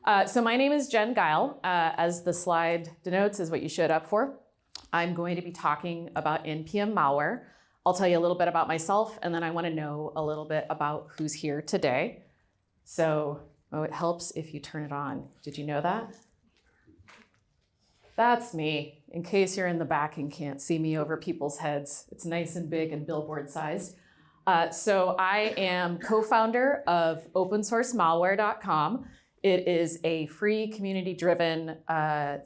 So my name is Jenn Gile. As the slide denotes, is what you showed up for. I'm going to be talking about NPM malware. I'll tell you a little bit about myself, and then I want to know a little bit about who's here today. So, it helps if you turn it on. Did you know that? That's me, in case you're in the back and can't see me over people's heads. It's nice and big and billboard sized. So I am co-founder of opensourcemalware.com. It is a free, community-driven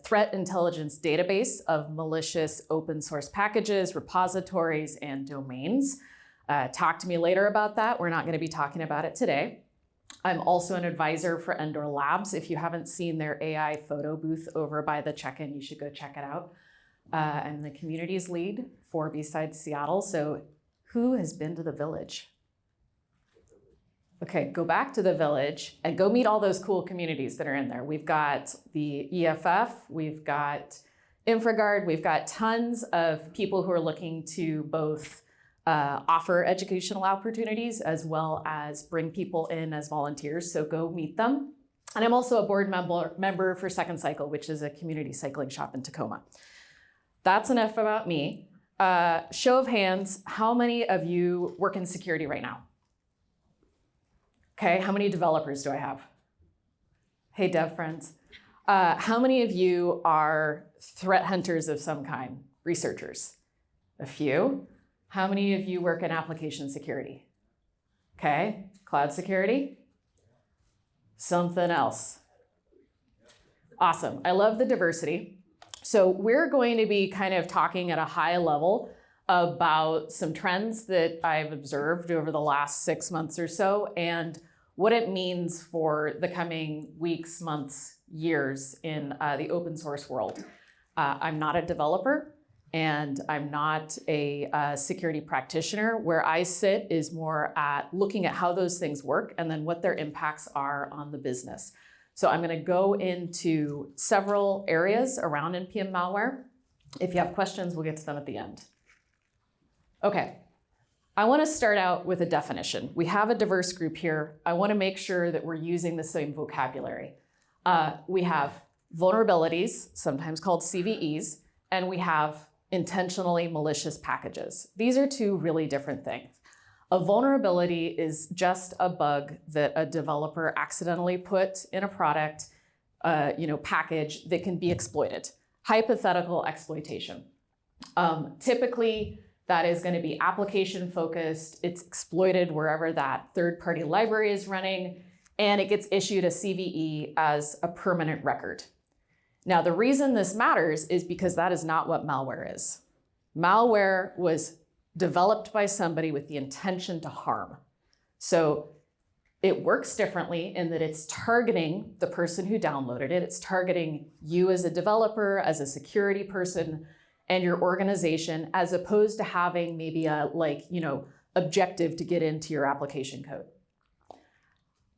threat intelligence database of malicious open source packages, repositories, and domains. Talk to me later about that. We're not going to be talking about it today. I'm also an advisor for Endor Labs. If you haven't seen their AI photo booth over by the check-in, you should go check it out. I'm the communities lead for Bsides Seattle. So who has been to the village? Okay, go back to the village and go meet all those cool communities that are in there. We've got the EFF, we've got InfraGard, we've got tons of people who are looking to both offer educational opportunities as well as bring people in as volunteers, so go meet them. And I'm also a board member for Second Cycle, which is a community cycling shop in Tacoma. That's enough about me. Show of hands, how many of you work in security right now? Okay, how many developers do I have? Hey, dev friends. How many of you are threat hunters of some kind, researchers? A few. How many of you work in application security? Okay, cloud security? Something else. Awesome, I love the diversity. So we're going to be kind of talking at a high level about some trends that I've observed over the last 6 months or so and what it means for the coming weeks, months, years in the open source world. I'm not a developer and I'm not a security practitioner. Where I sit is more at looking at how those things work and then what their impacts are on the business. So I'm going to go into several areas around NPM malware. If you have questions, we'll get to them at the end. Okay, I want to start out with a definition. We have a diverse group here. I want to make sure that we're using the same vocabulary. We have vulnerabilities, sometimes called CVEs, and we have intentionally malicious packages. These are two really different things. A vulnerability is just a bug that a developer accidentally put in a product, package that can be exploited. Hypothetical exploitation. Typically, that is going to be application focused. It's exploited wherever that third-party library is running, and it gets issued a CVE as a permanent record. Now, the reason this matters is because that is not what malware is. Malware was developed by somebody with the intention to harm. So it works differently in that it's targeting the person who downloaded it. It's targeting you as a developer, as a security person, and your organization, as opposed to having maybe a objective to get into your application code.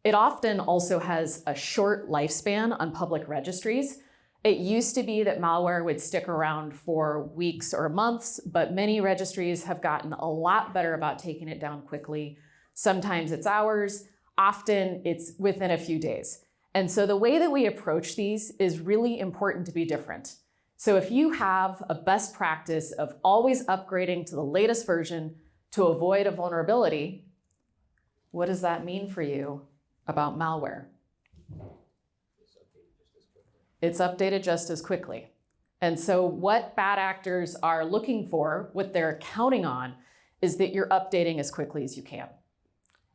It often also has a short lifespan on public registries. It used to be that malware would stick around for weeks or months, but many registries have gotten a lot better about taking it down quickly. Sometimes it's hours, often it's within a few days. And so the way that we approach these is really important to be different. So if you have a best practice of always upgrading to the latest version to avoid a vulnerability, what does that mean for you about malware? It's updated just as quickly. And so what bad actors are looking for, what they're counting on, is that you're updating as quickly as you can.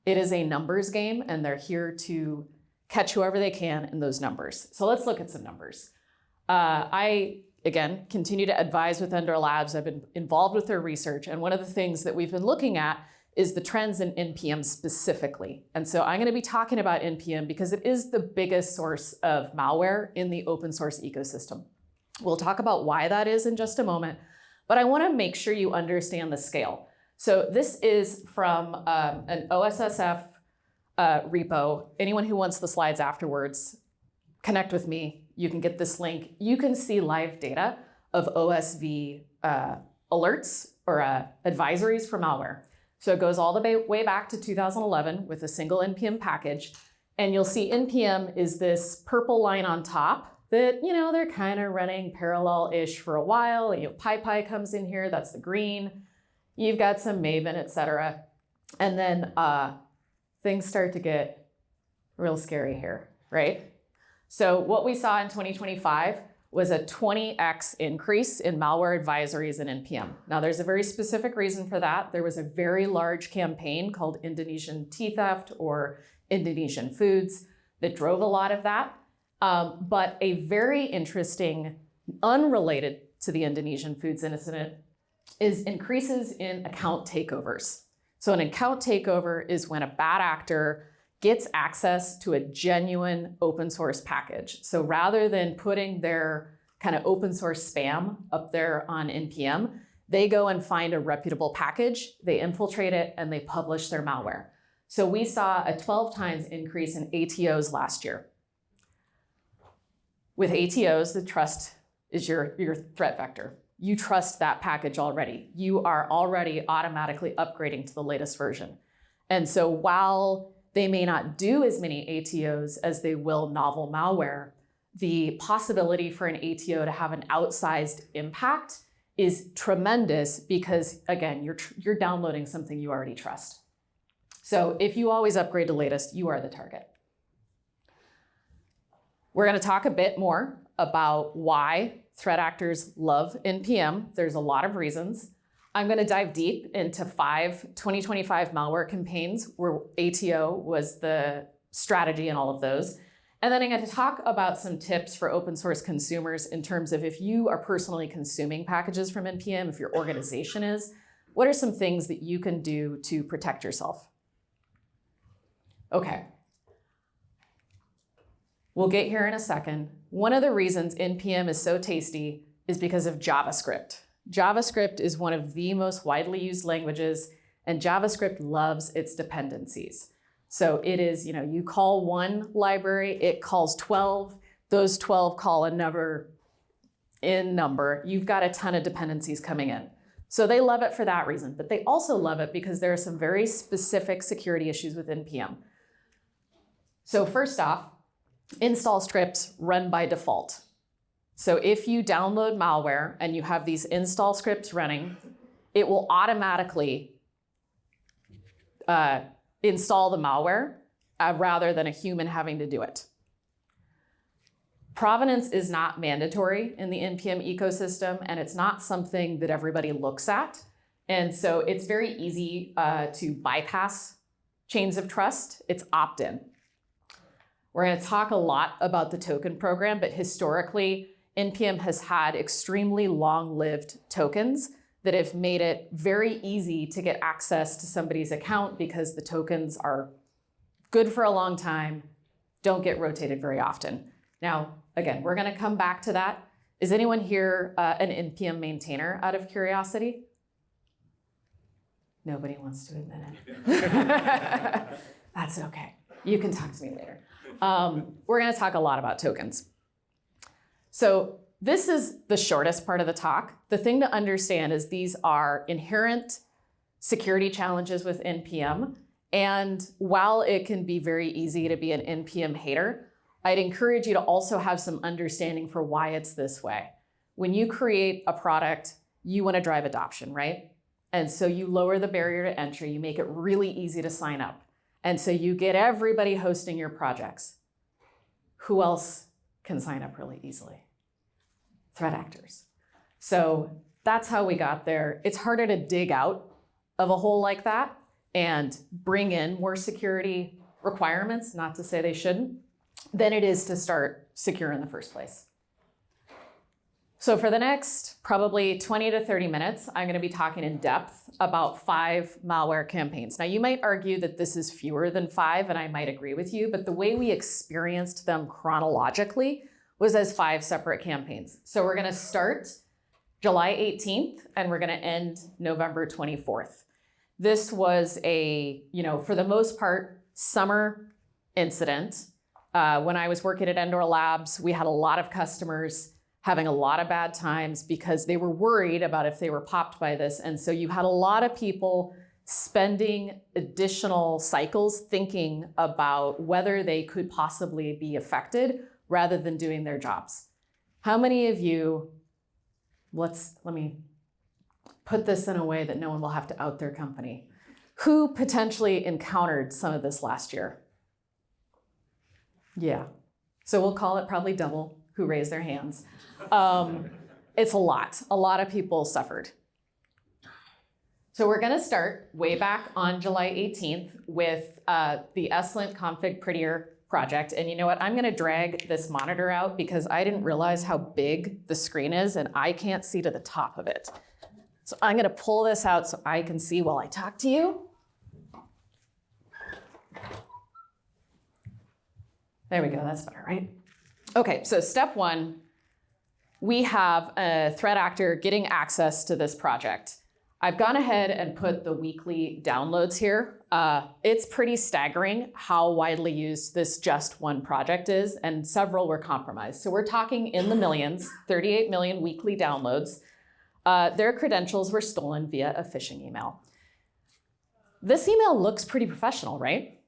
It is a numbers game, and they're here to catch whoever they can in those numbers. So let's look at some numbers. I, again, continue to advise with Endor Labs. I've been involved with their research, and one of the things that we've been looking at is the trends in NPM specifically. And so I'm going to be talking about NPM because it is the biggest source of malware in the open source ecosystem. We'll talk about why that is in just a moment, but I want to make sure you understand the scale. So this is from an OSSF repo. Anyone who wants the slides afterwards, connect with me. You can get this link. You can see live data of OSV alerts or advisories for malware. So it goes all the way back to 2011 with a single NPM package. And you'll see NPM is this purple line on top that, they're kind of running parallel-ish for a while. PyPy comes in here, that's the green. You've got some Maven, et cetera. And then things start to get real scary here, right? So what we saw in 2025 was a 20x increase in malware advisories in NPM. Now there's a very specific reason for that. There was a very large campaign called Indonesian Tea Theft or Indonesian Foods that drove a lot of that. But a very interesting, unrelated to the Indonesian Foods incident, is increases in account takeovers. So an account takeover is when a bad actor gets access to a genuine open source package. So rather than putting their kind of open source spam up there on NPM, they go and find a reputable package, they infiltrate it, and they publish their malware. So we saw a 12 times increase in ATOs last year. With ATOs, the trust is your threat vector. You trust that package already. You are already automatically upgrading to the latest version. And so while they may not do as many ATOs as they will novel malware, the possibility for an ATO to have an outsized impact is tremendous because, again, you're downloading something you already trust. So if you always upgrade to latest, you are the target. We're going to talk a bit more about why threat actors love NPM. There's a lot of reasons. I'm going to dive deep into 5 2025 malware campaigns where ATO was the strategy in all of those. And then I'm going to talk about some tips for open source consumers in terms of if you are personally consuming packages from NPM, if your organization is, what are some things that you can do to protect yourself? Okay. We'll get here in a second. One of the reasons NPM is so tasty is because of JavaScript. JavaScript is one of the most widely used languages, and JavaScript loves its dependencies. So it is, you call one library, it calls 12, those 12 call another in number. You've got a ton of dependencies coming in. So they love it for that reason, but they also love it because there are some very specific security issues with NPM. So first off, install scripts run by default. So if you download malware and you have these install scripts running, it will automatically install the malware rather than a human having to do it. Provenance is not mandatory in the NPM ecosystem, and it's not something that everybody looks at. And so it's very easy to bypass chains of trust. It's opt-in. We're going to talk a lot about the token program, but historically, NPM has had extremely long-lived tokens that have made it very easy to get access to somebody's account because the tokens are good for a long time, don't get rotated very often. Now, again, we're going to come back to that. Is anyone here an NPM maintainer out of curiosity? Nobody wants to admit it. That's okay. You can talk to me later. We're going to talk a lot about tokens. So this is the shortest part of the talk. The thing to understand is these are inherent security challenges with NPM. And while it can be very easy to be an NPM hater, I'd encourage you to also have some understanding for why it's this way. When you create a product, you want to drive adoption, right? And so you lower the barrier to entry, you make it really easy to sign up. And so you get everybody hosting your projects. Who else can sign up really easily? Threat actors. So that's how we got there. It's harder to dig out of a hole like that and bring in more security requirements, not to say they shouldn't, than it is to start secure in the first place. So for the next probably 20 to 30 minutes, I'm going to be talking in depth about 5 malware campaigns. Now, you might argue that this is fewer than 5, and I might agree with you, but the way we experienced them chronologically was as 5 separate campaigns. So we're going to start July 18th, and we're going to end November 24th. This was a, for the most part, summer incident. When I was working at Endor Labs, we had a lot of customers having a lot of bad times because they were worried about if they were popped by this. And so you had a lot of people spending additional cycles thinking about whether they could possibly be affected rather than doing their jobs. How many of you, let me put this in a way that no one will have to out their company, who potentially encountered some of this last year? Yeah, so we'll call it probably double who raised their hands. It's a lot of people suffered. So we're gonna start way back on July 18th with the ESLint Config Prettier project. And you know what, I'm gonna drag this monitor out because I didn't realize how big the screen is and I can't see to the top of it. So I'm gonna pull this out so I can see while I talk to you. There we go, that's better, right? Okay, so step one, we have a threat actor getting access to this project. I've gone ahead and put the weekly downloads here. It's pretty staggering how widely used this just one project is, and several were compromised. So we're talking in the millions, 38 million weekly downloads. Their credentials were stolen via a phishing email. This email looks pretty professional, right?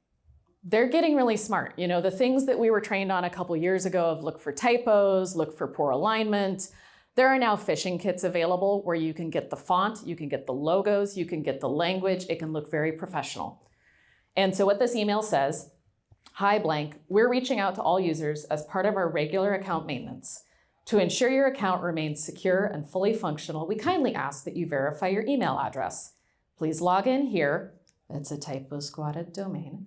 They're getting really smart. You know, the things that we were trained on a couple years ago of look for typos, look for poor alignment. There are now phishing kits available where you can get the font, you can get the logos, you can get the language. It can look very professional. And so what this email says, hi blank, we're reaching out to all users as part of our regular account maintenance. To ensure your account remains secure and fully functional, we kindly ask that you verify your email address. Please log in here, it's a typo squatted domain,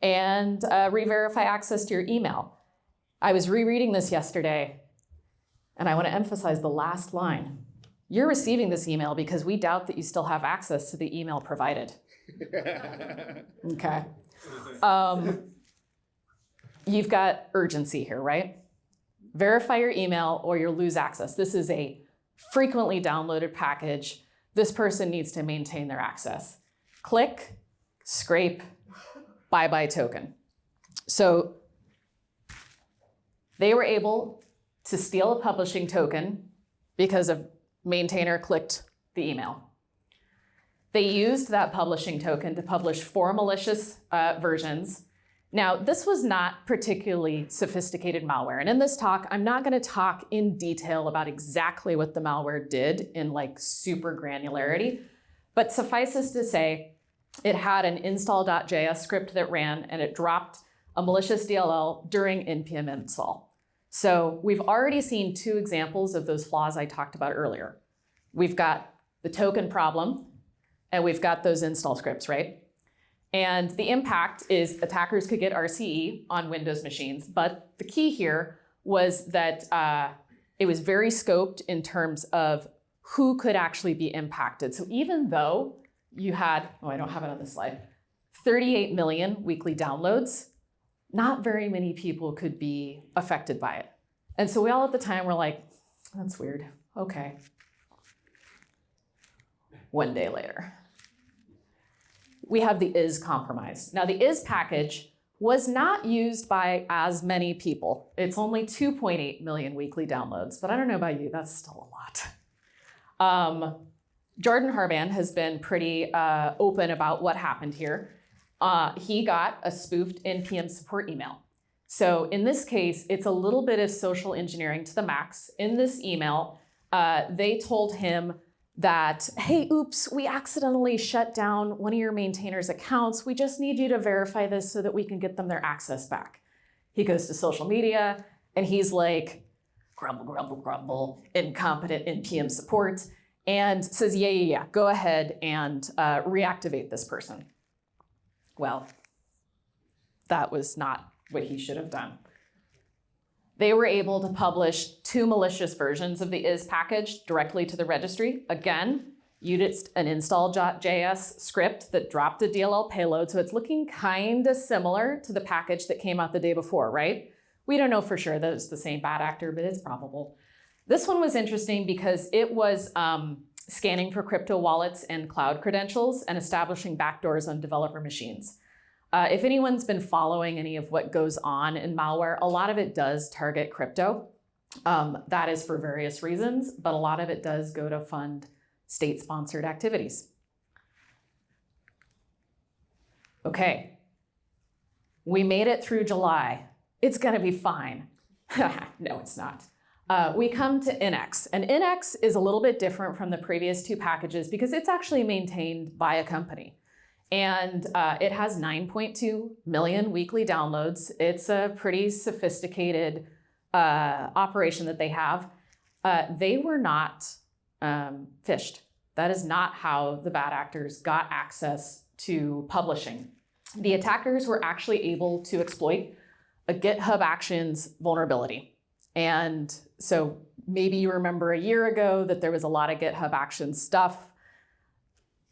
and re-verify access to your email. I was rereading this yesterday, and I want to emphasize the last line. You're receiving this email because we doubt that you still have access to the email provided. Okay. You've got urgency here, right? Verify your email or you'll lose access. This is a frequently downloaded package. This person needs to maintain their access. Click, scrape, bye-bye token. So they were able to steal a publishing token because a maintainer clicked the email. They used that publishing token to publish 4 malicious versions. Now, this was not particularly sophisticated malware. And in this talk, I'm not gonna talk in detail about exactly what the malware did in like super granularity, but suffices to say, it had an install.js script that ran and it dropped a malicious DLL during npm install. So we've already seen 2 examples of those flaws I talked about earlier. We've got the token problem and we've got those install scripts, right? And the impact is attackers could get RCE on Windows machines, but the key here was that it was very scoped in terms of who could actually be impacted. So even though you had, oh, I don't have it on this slide, 38 million weekly downloads, not very many people could be affected by it. And so we all at the time were like, that's weird, okay. One day later, we have the is compromise. Now the is package was not used by as many people. It's only 2.8 million weekly downloads, but I don't know about you, that's still a lot. Jordan Harban has been pretty open about what happened here. He got a spoofed NPM support email. So in this case, it's a little bit of social engineering to the max. In this email, they told him that, hey, oops, we accidentally shut down one of your maintainers' accounts. We just need you to verify this so that we can get them their access back. He goes to social media and he's like, grumble, grumble, grumble, incompetent NPM support, and says, yeah, go ahead and reactivate this person. Well, that was not what he should have done. They were able to publish 2 malicious versions of the is package directly to the registry. Again, used an install.js script that dropped a DLL payload, so it's looking kind of similar to the package that came out the day before, right? We don't know for sure that it's the same bad actor, but it's probable. This one was interesting because it was scanning for crypto wallets and cloud credentials and establishing backdoors on developer machines. If anyone's been following any of what goes on in malware, a lot of it does target crypto. That is for various reasons, but a lot of it does go to fund state-sponsored activities. Okay, we made it through July. It's gonna be fine. No, it's not. We come to INX, and INX is a little bit different from the previous two packages because it's actually maintained by a company. And it has 9.2 million weekly downloads. It's a pretty sophisticated operation that they have. They were not phished. That is not how the bad actors got access to publishing. The attackers were actually able to exploit a GitHub Actions vulnerability. And so maybe you remember a year ago that there was a lot of GitHub Actions stuff.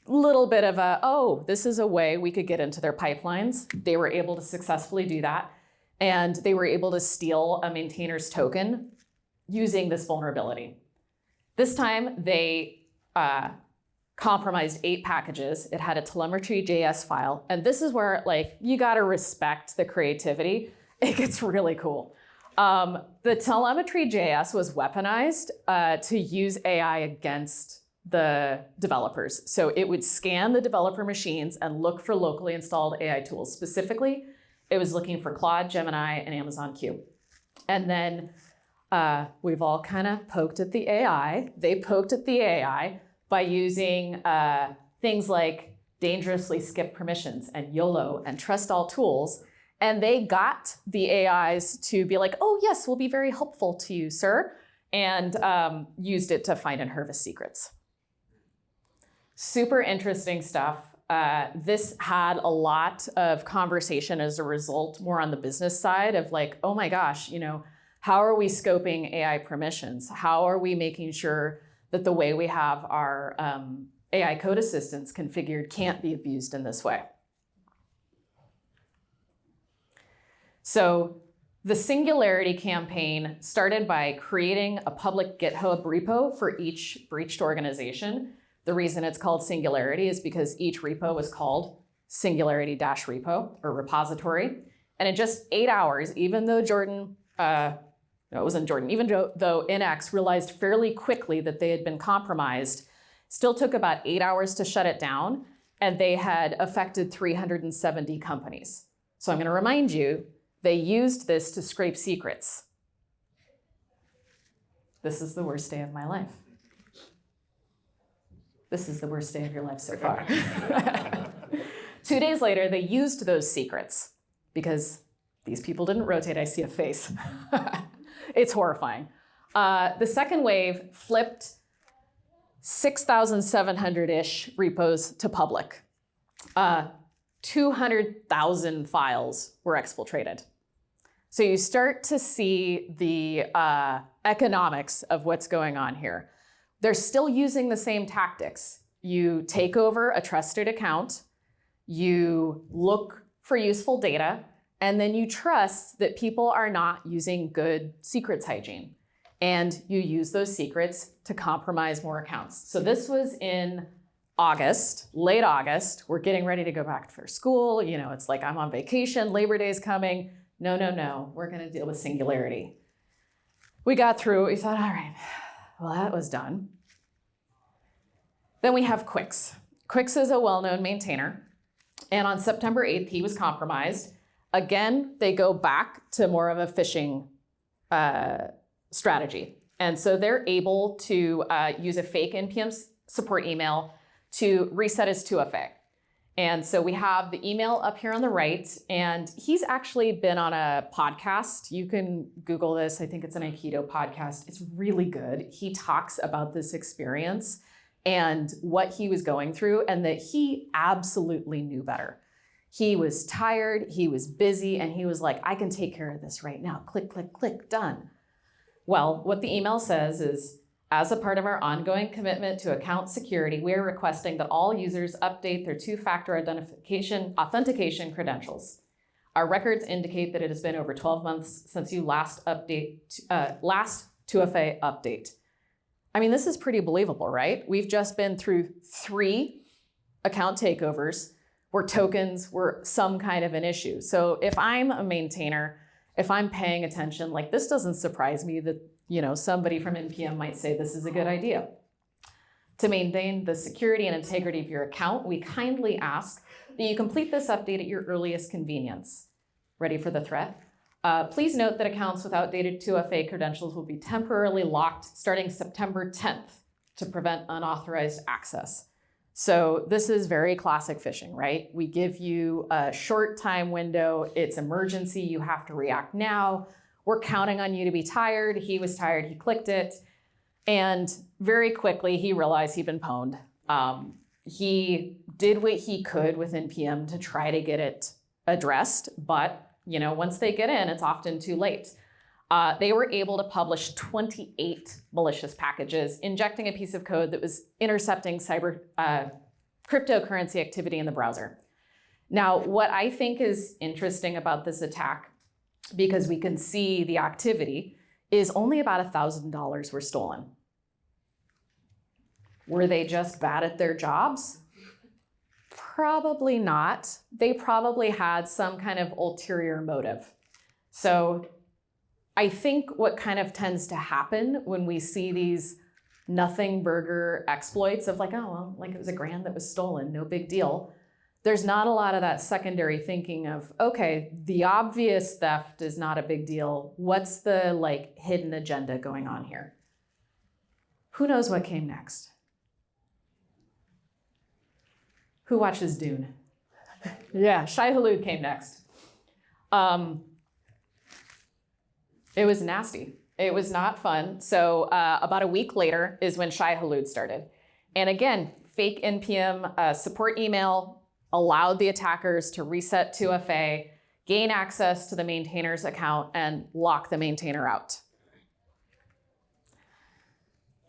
Little bit of a, oh, this is a way we could get into their pipelines. They were able to successfully do that. And they were able to steal a maintainer's token using this vulnerability. This time they compromised 8 packages. It had a telemetry.js file. And this is where you gotta respect the creativity. It gets really cool. The telemetry.js was weaponized to use AI against the developers. So it would scan the developer machines and look for locally installed AI tools. Specifically, it was looking for Claude, Gemini, and Amazon Q. And then we've all kind of poked at the AI. They poked at the AI by using things like dangerously skip permissions and YOLO and trust all tools. And they got the AIs to be like, oh yes, we'll be very helpful to you, sir, and used it to find and harvest secrets. Super interesting stuff. This had a lot of conversation as a result, more on the business side of oh my gosh, how are we scoping AI permissions? How are we making sure that the way we have our AI code assistants configured can't be abused in this way? So the Singularity campaign started by creating a public GitHub repo for each breached organization. The reason it's called Singularity is because each repo was called Singularity-repo or repository. And in just 8 hours, even though even though INX realized fairly quickly that they had been compromised, still took about 8 hours to shut it down, and they had affected 370 companies. So I'm gonna remind you, they used this to scrape secrets. This is the worst day of my life. This is the worst day of your life so far. 2 days later, they used those secrets because these people didn't rotate. I see a face. It's horrifying. The second wave flipped 6,700-ish repos to public. 200,000 files were exfiltrated. So you start to see the economics of what's going on here. They're still using the same tactics. You take over a trusted account, you look for useful data, and then you trust that people are not using good secrets hygiene. And you use those secrets to compromise more accounts. So this was in August, late August. We're getting ready to go back for school. It's like I'm on vacation, Labor Day's coming. No, we're gonna deal with Singularity. We got through it, we thought, all right, well, that was done. Then we have Quix. Quix is a well-known maintainer. And on September 8th, he was compromised. Again, they go back to more of a phishing strategy. And so they're able to use a fake NPM support email to reset his 2FA. And so we have the email up here on the right, and he's actually been on a podcast. You can Google this. I think it's an Aikido podcast. It's really good. He talks about this experience and what he was going through, and that he absolutely knew better. He was tired, he was busy, and he was like, I can take care of this right now. Click, click, click, done. Well, what the email says is, as a part of our ongoing commitment to account security, we are requesting that all users update their two-factor authentication credentials. Our records indicate that it has been over 12 months since you last 2FA update. I mean, this is pretty believable, right? We've just been through 3 account takeovers where tokens were some kind of an issue. So if I'm a maintainer, if I'm paying attention, this doesn't surprise me that somebody from NPM might say this is a good idea. To maintain the security and integrity of your account, we kindly ask that you complete this update at your earliest convenience. Ready for the threat? Please note that accounts with outdated 2FA credentials will be temporarily locked starting September 10th to prevent unauthorized access. So this is very classic phishing, right? We give you a short time window. It's emergency. You have to react now. We're counting on you to be tired. He was tired. He clicked it. And very quickly, he realized he'd been pwned. He did what he could with NPM to try to get it addressed. But once they get in, it's often too late. They were able to publish 28 malicious packages, injecting a piece of code that was intercepting cryptocurrency activity in the browser. Now, what I think is interesting about this attack, because we can see the activity, is only about $1,000 were stolen. Were they just bad at their jobs? Probably not. They probably had some kind of ulterior motive. So I think what kind of tends to happen when we see these nothing burger exploits of like, oh, well, like it was $1,000 that was stolen, no big deal. There's not a lot of that secondary thinking of, okay, the obvious theft is not a big deal. What's the hidden agenda going on here? Who knows what came next? Who watches Dune? Yeah, Shai-Hulud came next. It was nasty. It was not fun. So about a week later is when Shai-Hulud started. And again, fake NPM support email allowed the attackers to reset 2FA, gain access to the maintainer's account, and lock the maintainer out.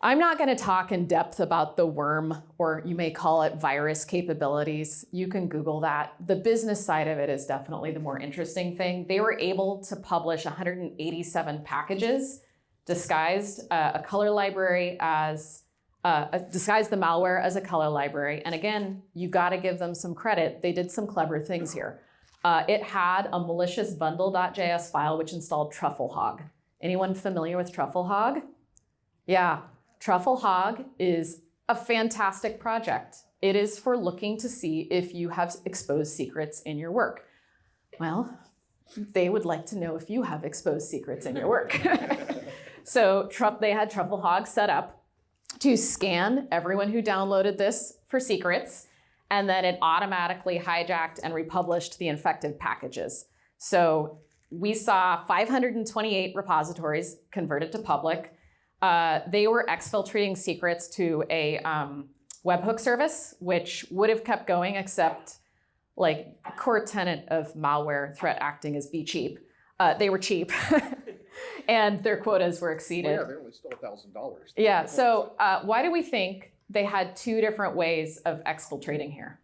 I'm not going to talk in depth about the worm, or you may call it virus capabilities. You can Google that. The business side of it is definitely the more interesting thing. They were able to publish 187 packages, disguised a color library as disguise the malware as a color library. And again, you got to give them some credit. They did some clever things here. It had a malicious bundle.js file which installed TruffleHog. Anyone familiar with TruffleHog? Yeah, TruffleHog is a fantastic project. It is for looking to see if you have exposed secrets in your work. Well, they would like to know if you have exposed secrets in your work. So they had TruffleHog set up to scan everyone who downloaded this for secrets, and then it automatically hijacked and republished the infected packages. So we saw 528 repositories converted to public. They were exfiltrating secrets to a webhook service, which would have kept going, except a core tenet of malware threat acting is be cheap. They were cheap. And their quotas were exceeded. Well, yeah, they only stole $1,000. Yeah, so why do we think they had two different ways of exfiltrating here?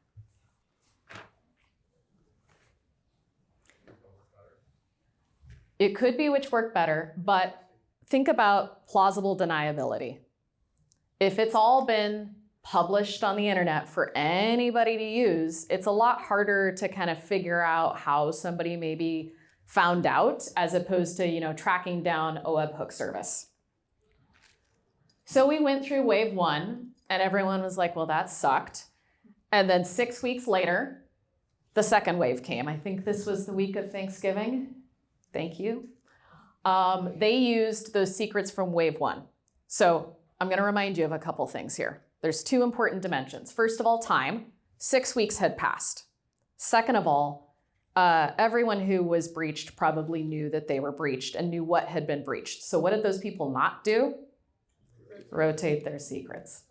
It could be which worked better, but think about plausible deniability. If it's all been published on the internet for anybody to use, it's a lot harder to kind of figure out how somebody maybe found out, as opposed to tracking down a webhook service. So we went through wave 1, and everyone was like, well, that sucked. And then 6 weeks later, the second wave came. I think this was the week of Thanksgiving. Thank you. They used those secrets from wave 1. So I'm going to remind you of a couple things here. There's two important dimensions. First of all, time. 6 weeks had passed. Second of all, everyone who was breached probably knew that they were breached and knew what had been breached. So what did those people not do? Rotate their secrets.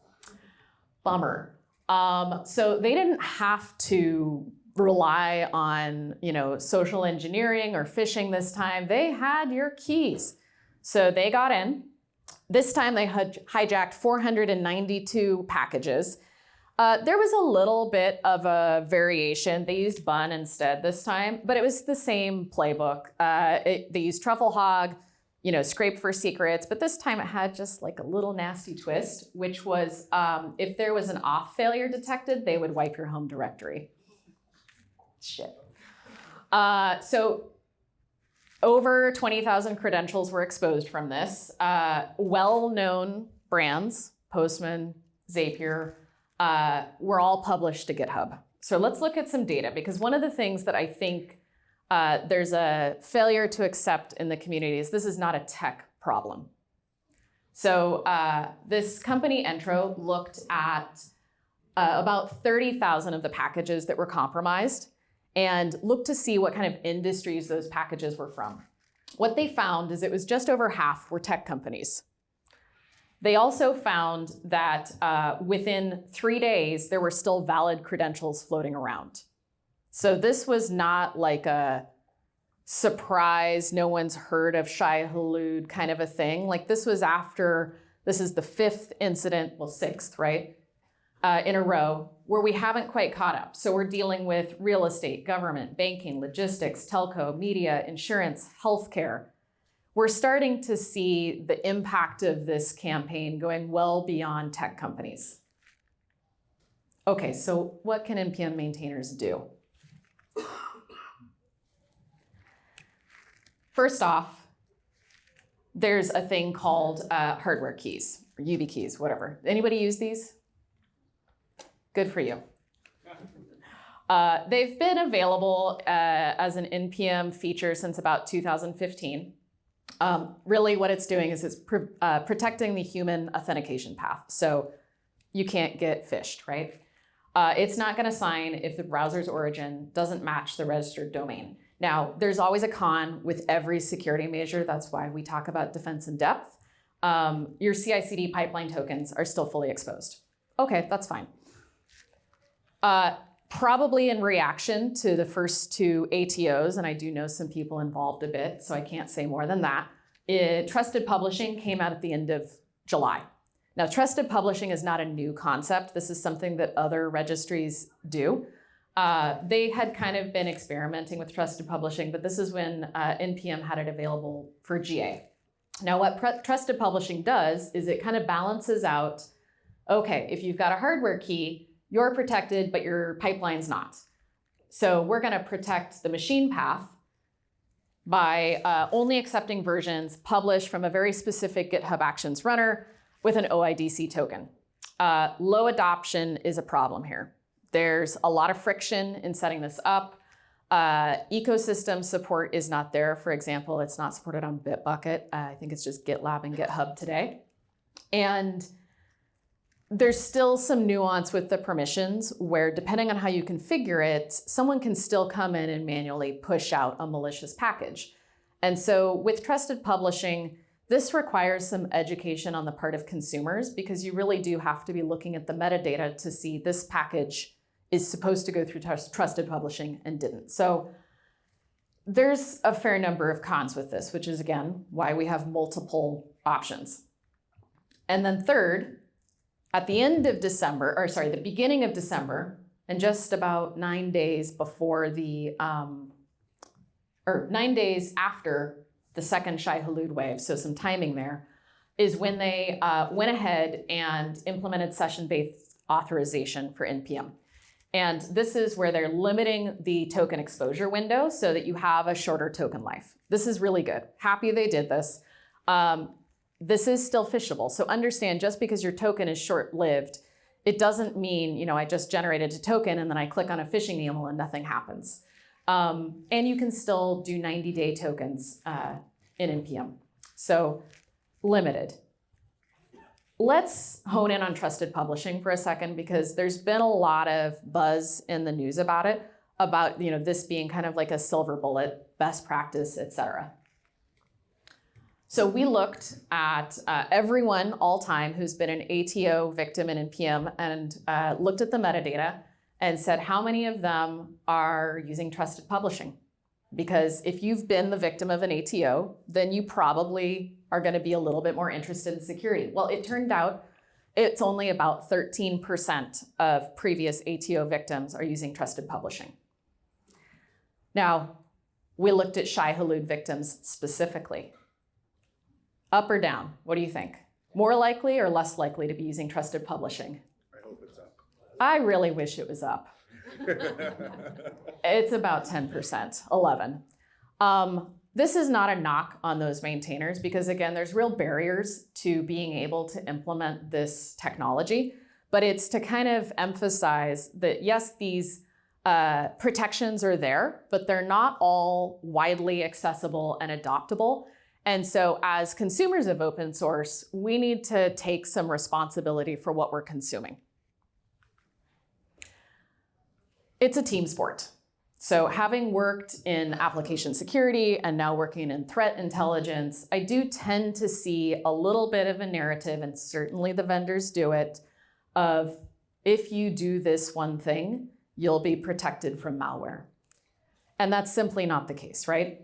Bummer. So they didn't have to rely on, social engineering or phishing this time. They had your keys. So they got in. This time they hijacked 492 packages. There was a little bit of a variation. They used Bun instead this time, but it was the same playbook. They used TruffleHog, scrape for secrets, but this time it had just a little nasty twist, which was if there was an auth failure detected, they would wipe your home directory. Shit. So over 20,000 credentials were exposed from this. Well-known brands, Postman, Zapier, were all published to GitHub. So let's look at some data, because one of the things that I think there's a failure to accept in the community is this is not a tech problem. So this company, Entro, looked at about 30,000 of the packages that were compromised and looked to see what kind of industries those packages were from. What they found is it was just over half were tech companies. They also found that within 3 days, there were still valid credentials floating around. So this was not like a surprise, no one's heard of Shai-Hulud kind of a thing. Like this was after, this is the 5th incident, well 6th, right? In a row where we haven't quite caught up. So we're dealing with real estate, government, banking, logistics, telco, media, insurance, healthcare. We're starting to see the impact of this campaign going well beyond tech companies. Okay, so what can NPM maintainers do? First off, there's a thing called hardware keys, or UB keys, whatever. Anybody use these? Good for you. They've been available as an NPM feature since about 2015. Really what it's doing is it's protecting the human authentication path. So you can't get phished, right? It's not gonna sign if the browser's origin doesn't match the registered domain. Now, there's always a con with every security measure. That's why we talk about defense in depth. Your CI/CD pipeline tokens are still fully exposed. Okay, that's fine. Probably in reaction to the first 2 ATOs, and I do know some people involved a bit, so I can't say more than that. Trusted publishing came out at the end of July. Now, trusted publishing is not a new concept. This is something that other registries do. They had kind of been experimenting with trusted publishing, but this is when NPM had it available for GA. Now, what trusted publishing does is it kind of balances out, okay, if you've got a hardware key, you're protected, but your pipeline's not. So we're gonna protect the machine path by only accepting versions published from a very specific GitHub Actions runner with an OIDC token. Low adoption is a problem here. There's a lot of friction in setting this up. Ecosystem support is not there. For example, it's not supported on Bitbucket. I think it's just GitLab and GitHub today. And there's still some nuance with the permissions where, depending on how you configure it, someone can still come in and manually push out a malicious package. And so with trusted publishing, this requires some education on the part of consumers, because you really do have to be looking at the metadata to see this package is supposed to go through trusted publishing and didn't. So there's a fair number of cons with this, which is, again, why we have multiple options. And then third, at the end of December, or sorry, the beginning of December, and just about 9 days before the, or 9 days after the second Shai-Hulud wave, so some timing there, is when they went ahead and implemented session-based authorization for NPM. And this is where they're limiting the token exposure window so that you have a shorter token life. This is really good. Happy they did this. This is still phishable. So understand, just because your token is short-lived, it doesn't mean, I just generated a token and then I click on a phishing email and nothing happens. And you can still do 90-day tokens in NPM. So limited. Let's hone in on trusted publishing for a second, because there's been a lot of buzz in the news about it, about this being kind of like a silver bullet, best practice, etc. So we looked at everyone all time who's been an ATO victim in NPM and looked at the metadata and said, how many of them are using trusted publishing? Because if you've been the victim of an ATO, then you probably are going to be a little bit more interested in security. Well, it turned out it's only about 13% of previous ATO victims are using trusted publishing. Now, we looked at Shai-Hulud victims specifically. Up or down? What do you think? More likely or less likely to be using trusted publishing? I hope it's up. I really wish it was up. It's about 10%, 11. This is not a knock on those maintainers, because again, there's real barriers to being able to implement this technology. but it's to kind of emphasize that yes, these protections are there, but they're not all widely accessible and adoptable. And so as consumers of open source, we need to take some responsibility for what we're consuming. It's a team sport. So having worked in application security and now working in threat intelligence, I do tend to see a little bit of a narrative, and certainly the vendors do it, of if you do this one thing, you'll be protected from malware. And that's simply not the case, right?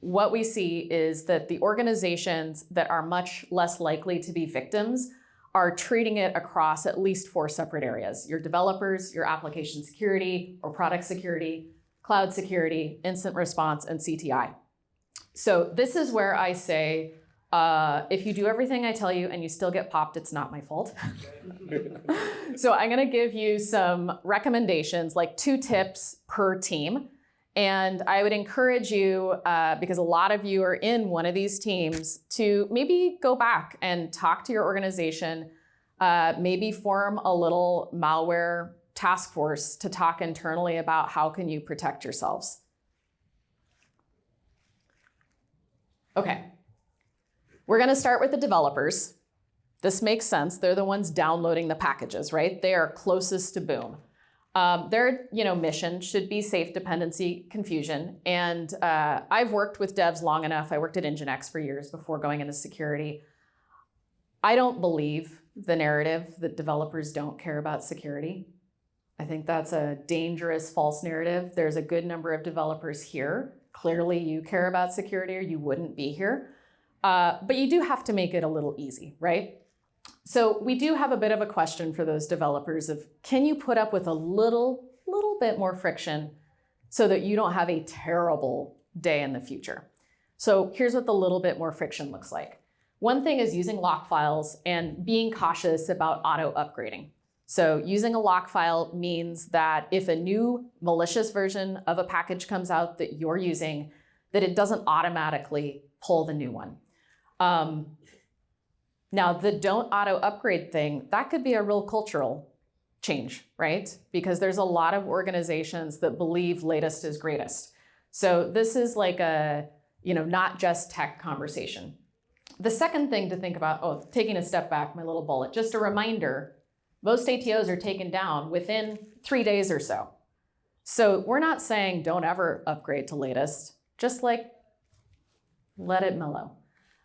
What we see is that the organizations that are much less likely to be victims are treating it across at least 4 separate areas: your developers, your application security or product security, cloud security, incident response, and CTI. So this is where I say, if you do everything I tell you and you still get popped, it's not my fault. So I'm gonna give you some recommendations, like 2 tips per team. And I would encourage you, because a lot of you are in one of these teams, to maybe go back and talk to your organization, maybe form a little malware task force to talk internally about how can you protect yourselves. Okay, we're gonna start with the developers. This makes sense. They're the ones downloading the packages, right? They are closest to boom. Their mission should be safe dependency confusion. And I've worked with devs long enough. I worked at Nginx for years before going into security. I don't believe the narrative that developers don't care about security. I think that's a dangerous false narrative. There's a good number of developers here. Clearly you care about security or you wouldn't be here. But you do have to make it a little easy, right? So we do have a bit of a question for those developers of, can you put up with a little bit more friction so that you don't have a terrible day in the future? So here's what the little bit more friction looks like. One thing is using lock files and being cautious about auto upgrading. So using a lock file means that if a new malicious version of a package comes out that you're using, that it doesn't automatically pull the new one. Now, the don't auto upgrade thing, that could be a real cultural change, right? Because there's a lot of organizations that believe latest is greatest. So this is like a, not just tech conversation. The second thing to think about, taking a step back, my little bullet, just a reminder, most ATOs are taken down within 3 days or so. So we're not saying don't ever upgrade to latest, just like let it mellow.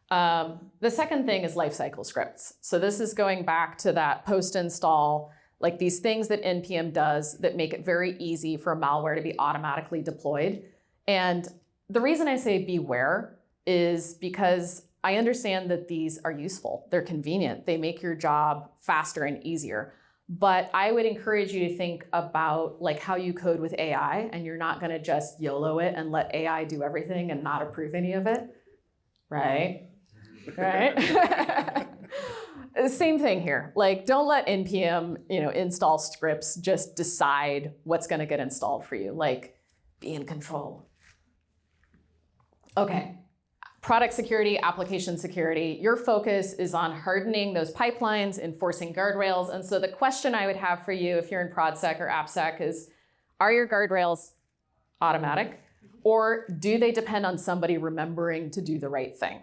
The second thing is lifecycle scripts. So this is going back to that post-install, like these things that NPM does that make it very easy for malware to be automatically deployed. And the reason I say beware is because I understand that these are useful. They're convenient. They make your job faster and easier. But I would encourage you to think about like how you code with AI, and you're not gonna just YOLO it and let AI do everything and not approve any of it, right? Right? Same thing here. Like, don't let NPM, install scripts just decide what's going to get installed for you. Like, be in control. Okay. Product security, application security. Your focus is on hardening those pipelines, enforcing guardrails. And so the question I would have for you if you're in ProdSec or AppSec is, are your guardrails automatic? Or do they depend on somebody remembering to do the right thing?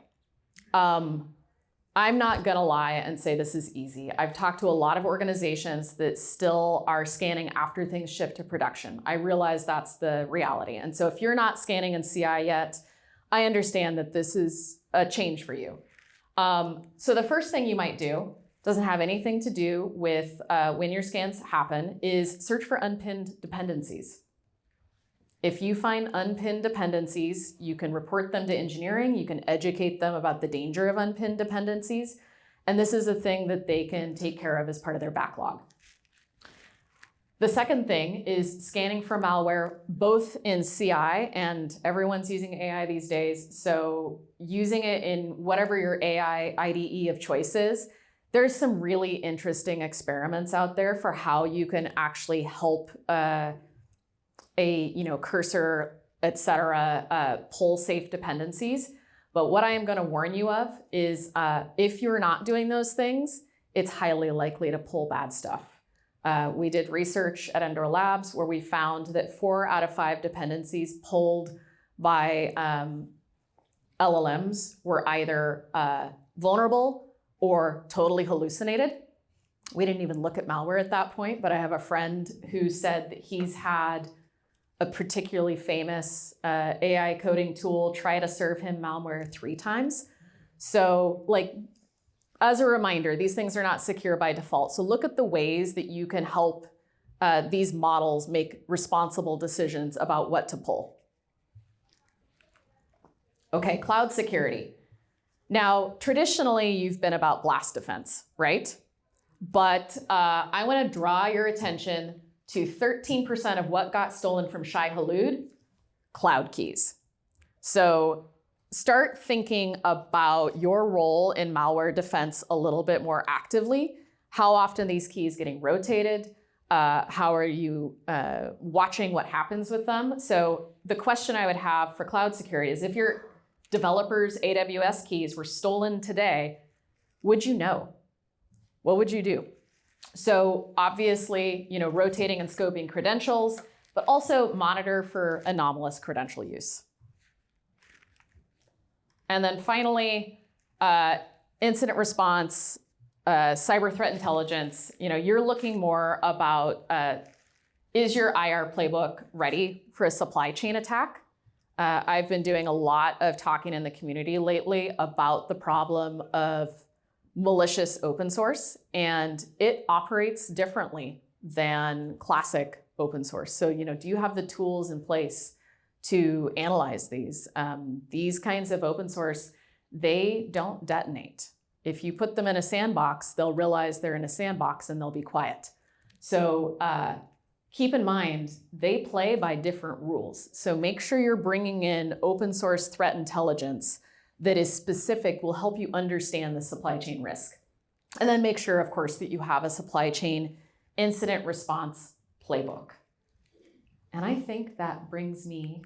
I'm not gonna lie and say this is easy. I've talked to a lot of organizations that still are scanning after things ship to production. I realize that's the reality. And so if you're not scanning in CI yet, I understand that this is a change for you. So the first thing you might do, doesn't have anything to do with when your scans happen, is search for unpinned dependencies. If you find unpinned dependencies, you can report them to engineering, you can educate them about the danger of unpinned dependencies, and this is a thing that they can take care of as part of their backlog. The second thing is scanning for malware, both in CI, and everyone's using AI these days, so using it in whatever your AI IDE of choice is. There's some really interesting experiments out there for how you can actually help cursor, et cetera, pull safe dependencies. But what I am going to warn you of is if you're not doing those things, it's highly likely to pull bad stuff. We did research at Endor Labs where we found that 4 out of 5 dependencies pulled by LLMs were either vulnerable or totally hallucinated. We didn't even look at malware at that point, but I have a friend who said that he's had a particularly famous AI coding tool try to serve him malware 3 times. So like, as a reminder, these things are not secure by default. So look at the ways that you can help these models make responsible decisions about what to pull. Okay, cloud security. Now, traditionally, you've been about blast defense, right? But I want to draw your attention to 13% of what got stolen from Shai-Hulud, cloud keys. So start thinking about your role in malware defense a little bit more actively. How often these keys getting rotated? How are you watching what happens with them? So the question I would have for cloud security is, if your developers' AWS keys were stolen today, would you know? What would you do? So obviously, rotating and scoping credentials, but also monitor for anomalous credential use. And then finally, incident response, cyber threat intelligence. You're looking more about, is your IR playbook ready for a supply chain attack? I've been doing a lot of talking in the community lately about the problem of malicious open source, and it operates differently than classic open source. So, do you have the tools in place to analyze these? These kinds of open source, they don't detonate. If you put them in a sandbox, they'll realize they're in a sandbox and they'll be quiet. So keep in mind, they play by different rules. So make sure you're bringing in open source threat intelligence that is specific, will help you understand the supply chain risk. And then make sure, of course, that you have a supply chain incident response playbook. And I think that brings me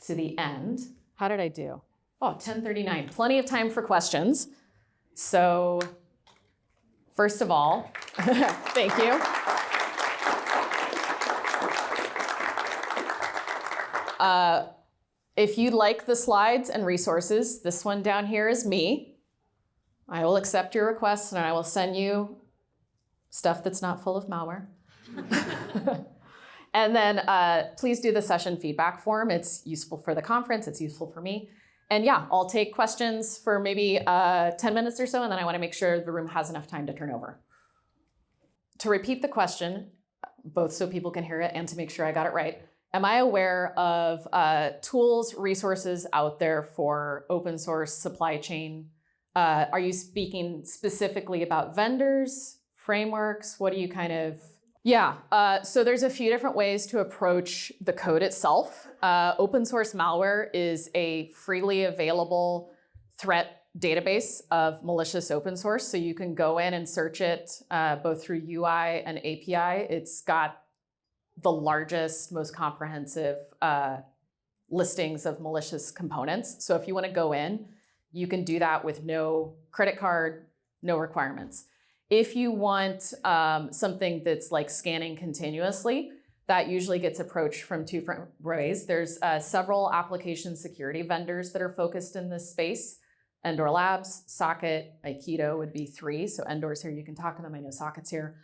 to the end. How did I do? Oh, 10:39, plenty of time for questions. So first of all, thank you. If you'd like the slides and resources, this one down here is me. I will accept your request and I will send you stuff that's not full of malware. And then please do the session feedback form. It's useful for the conference, it's useful for me. And yeah, I'll take questions for maybe 10 minutes or so, and then I want to make sure the room has enough time to turn over. To repeat the question, both so people can hear it and to make sure I got it right, am I aware of tools, resources out there for open source supply chain? Are you speaking specifically about vendors, frameworks? What do you kind of... Yeah, so there's a few different ways to approach the code itself. Open source malware is a freely available threat database of malicious open source. So you can go in and search it both through UI and API. It's got the largest, most comprehensive listings of malicious components. So if you want to go in, you can do that with no credit card, no requirements. If you want something that's like scanning continuously, that usually gets approached from 2 different ways. There's several application security vendors that are focused in this space. Endor Labs, Socket, Aikido would be 3. So Endor's here, you can talk to them. I know Socket's here.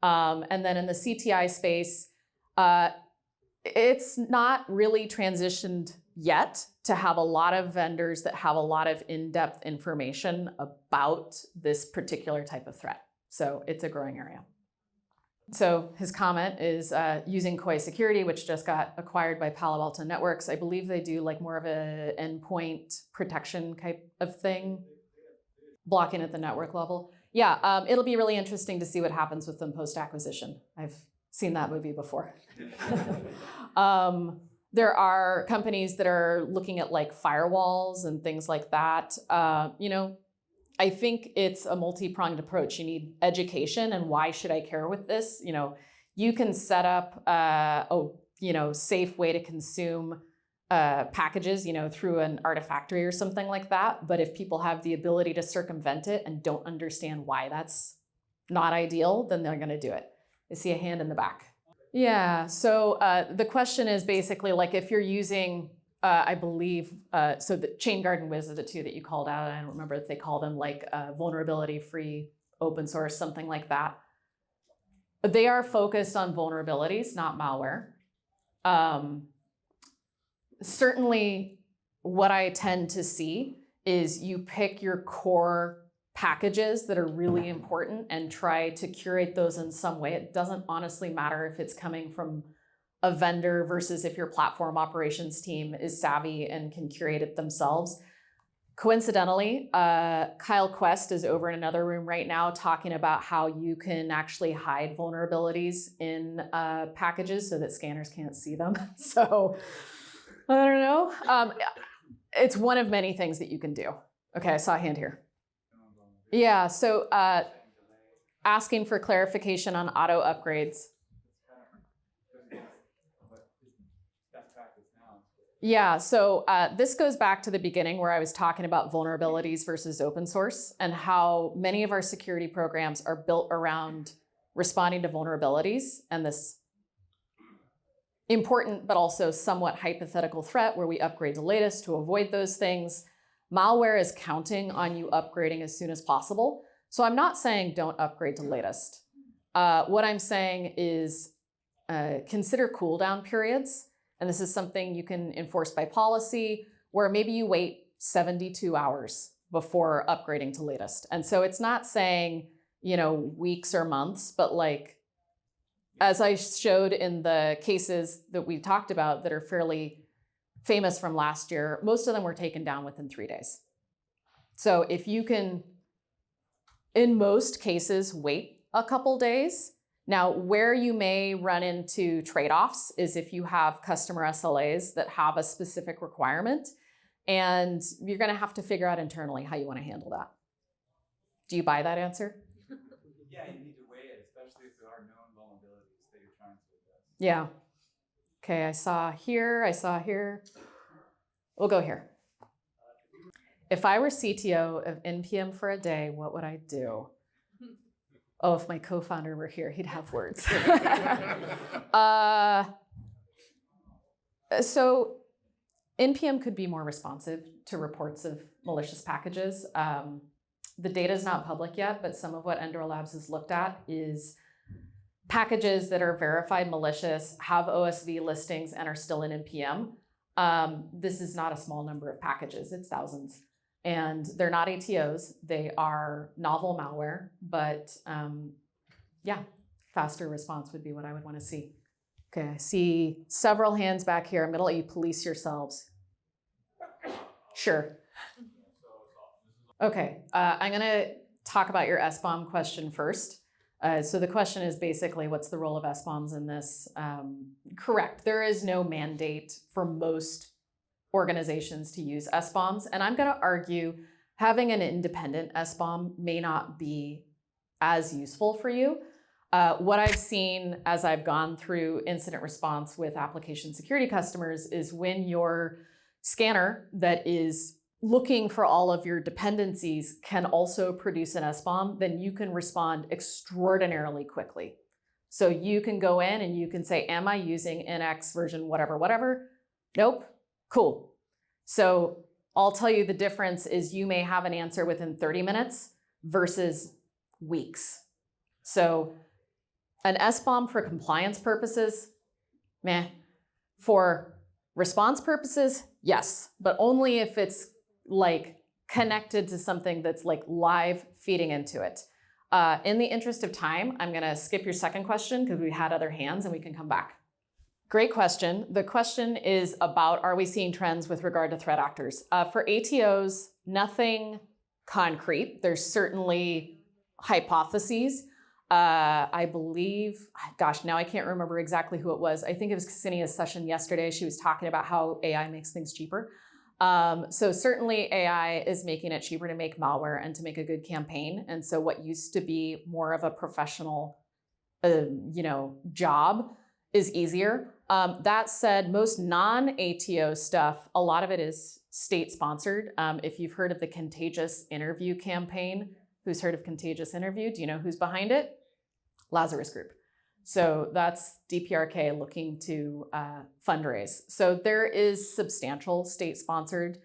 And then in the CTI space, it's not really transitioned yet to have a lot of vendors that have a lot of in-depth information about this particular type of threat. So it's a growing area. So his comment is using Koi Security, which just got acquired by Palo Alto Networks. I believe they do like more of a endpoint protection type of thing, blocking at the network level. Yeah, it'll be really interesting to see what happens with them post-acquisition. I've seen that movie before. There are companies that are looking at like firewalls and things like that. I think it's a multi-pronged approach. You need education, and why should I care with this? You can set up a safe way to consume packages, through an artifactory or something like that. But if people have the ability to circumvent it and don't understand why that's not ideal, then they're going to do it. I see a hand in the back. Yeah, so the question is basically like if you're using, I believe, so the Chain Guard and Wiz are the two that you called out. I don't remember if they call them like vulnerability-free, open source, something like that. They are focused on vulnerabilities, not malware. Certainly, what I tend to see is you pick your core packages that are really important and try to curate those in some way. It doesn't honestly matter if it's coming from a vendor versus if your platform operations team is savvy and can curate it themselves. Coincidentally, Kyle Quest is over in another room right now talking about how you can actually hide vulnerabilities in packages so that scanners can't see them. So I don't know. It's one of many things that you can do. Okay, I saw a hand here. Yeah, so asking for clarification on auto upgrades. Yeah, so this goes back to the beginning where I was talking about vulnerabilities versus open source and how many of our security programs are built around responding to vulnerabilities and this important but also somewhat hypothetical threat where we upgrade to latest to avoid those things. Malware is counting on you upgrading as soon as possible. So I'm not saying don't upgrade to latest. What I'm saying is consider cooldown periods. And this is something you can enforce by policy where maybe you wait 72 hours before upgrading to latest. And so it's not saying, weeks or months, but like, as I showed in the cases that we talked about that are fairly famous from last year, most of them were taken down within 3 days. So if you can, in most cases, wait a couple days. Now, where you may run into trade-offs is if you have customer SLAs that have a specific requirement, and you're going to have to figure out internally how you want to handle that. Do you buy that answer? Yeah, you need to weigh it, especially if there are known vulnerabilities that you're trying to address. Yeah. Okay, I saw here. We'll go here. If I were CTO of NPM for a day, what would I do? Oh, if my co-founder were here, he'd have words. So NPM could be more responsive to reports of malicious packages. The data is not public yet, but some of what Endor Labs has looked at is packages that are verified malicious, have OSV listings, and are still in NPM. This is not a small number of packages, it's thousands. And they're not ATOs, they are novel malware, but yeah, faster response would be what I would want to see. Okay, I see several hands back here. I'm gonna let you police yourselves. Sure. Okay, I'm gonna talk about your SBOM question first. So the question is basically, what's the role of SBOMs in this? Correct, there is no mandate for most organizations to use SBOMs. And I'm gonna argue having an independent SBOM may not be as useful for you. What I've seen as I've gone through incident response with application security customers is when your scanner that is looking for all of your dependencies can also produce an SBOM, then you can respond extraordinarily quickly. So you can go in and you can say, am I using NX version whatever? Nope. Cool. So I'll tell you the difference is you may have an answer within 30 minutes versus weeks. So an SBOM for compliance purposes, meh. For response purposes, yes, but only if it's like connected to something that's like live feeding into it. In the interest of time, I'm gonna skip your second question because we had other hands and we can come back. Great question. The question is about, are we seeing trends with regard to threat actors? For ATOs, nothing concrete. There's certainly hypotheses. I believe, gosh, now I can't remember exactly who it was. I think it was Ksenia's session yesterday. She was talking about how AI makes things cheaper. So certainly AI is making it cheaper to make malware and to make a good campaign. And so what used to be more of a professional, job is easier. That said, most non-ATO stuff, a lot of it is state-sponsored. If you've heard of the Contagious Interview campaign, who's heard of Contagious Interview? Do you know who's behind it? Lazarus Group. So that's DPRK looking to fundraise. So there is substantial state-sponsored,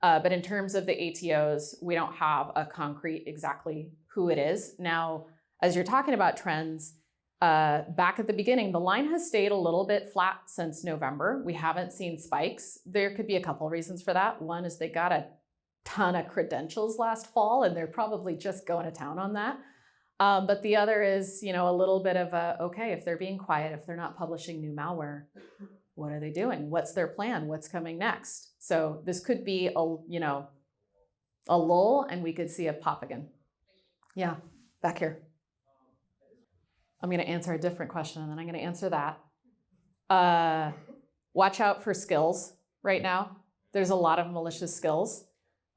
but in terms of the ATOs, we don't have a concrete exactly who it is. Now, as you're talking about trends, back at the beginning, the line has stayed a little bit flat since November. We haven't seen spikes. There could be a couple reasons for that. One is they got a ton of credentials last fall, and they're probably just going to town on that. But the other is, a little bit of okay, if they're being quiet, if they're not publishing new malware, what are they doing? What's their plan? What's coming next? So this could be a lull, and we could see a pop again. Yeah, back here. I'm going to answer a different question, and then I'm going to answer that. Watch out for skills right now. There's a lot of malicious skills.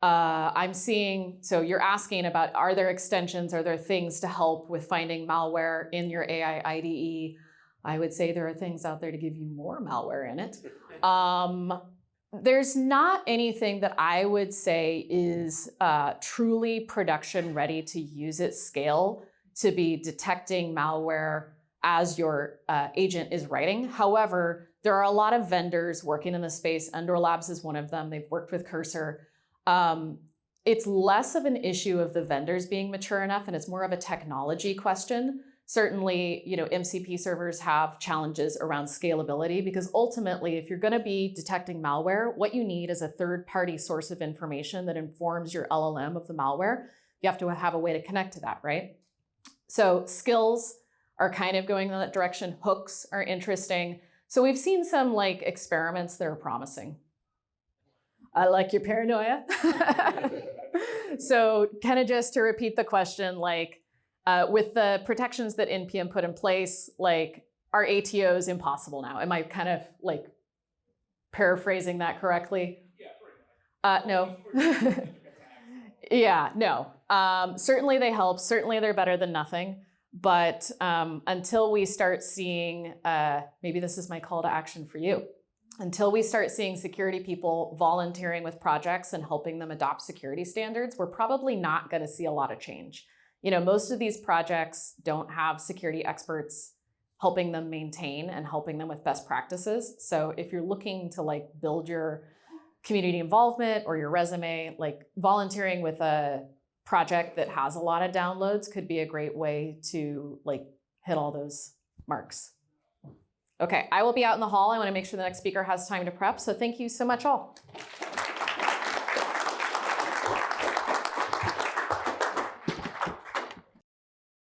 I'm seeing, so you're asking about, are there extensions, are there things to help with finding malware in your AI IDE? I would say there are things out there to give you more malware in it. There's not anything that I would say is truly production ready to use at scale to be detecting malware as your agent is writing. However, there are a lot of vendors working in the space. Endor Labs is one of them. They've worked with Cursor. It's less of an issue of the vendors being mature enough, and it's more of a technology question. Certainly, MCP servers have challenges around scalability, because ultimately, if you're going to be detecting malware, what you need is a third-party source of information that informs your LLM of the malware. You have to have a way to connect to that, right? So skills are kind of going in that direction. Hooks are interesting. So we've seen some experiments that are promising. I like your paranoia. So kind of just to repeat the question, with the protections that NPM put in place, are ATOs impossible now? Am I kind of paraphrasing that correctly? Yeah, pretty much. No. Yeah, no. Certainly they help. Certainly they're better than nothing. But until we start seeing, maybe this is my call to action for you, until we start seeing security people volunteering with projects and helping them adopt security standards, we're probably not going to see a lot of change. Most of these projects don't have security experts helping them maintain and helping them with best practices. So if you're looking to build your community involvement or your resume, volunteering with a project that has a lot of downloads could be a great way to hit all those marks. Okay, I will be out in the hall. I want to make sure the next speaker has time to prep. So thank you so much all.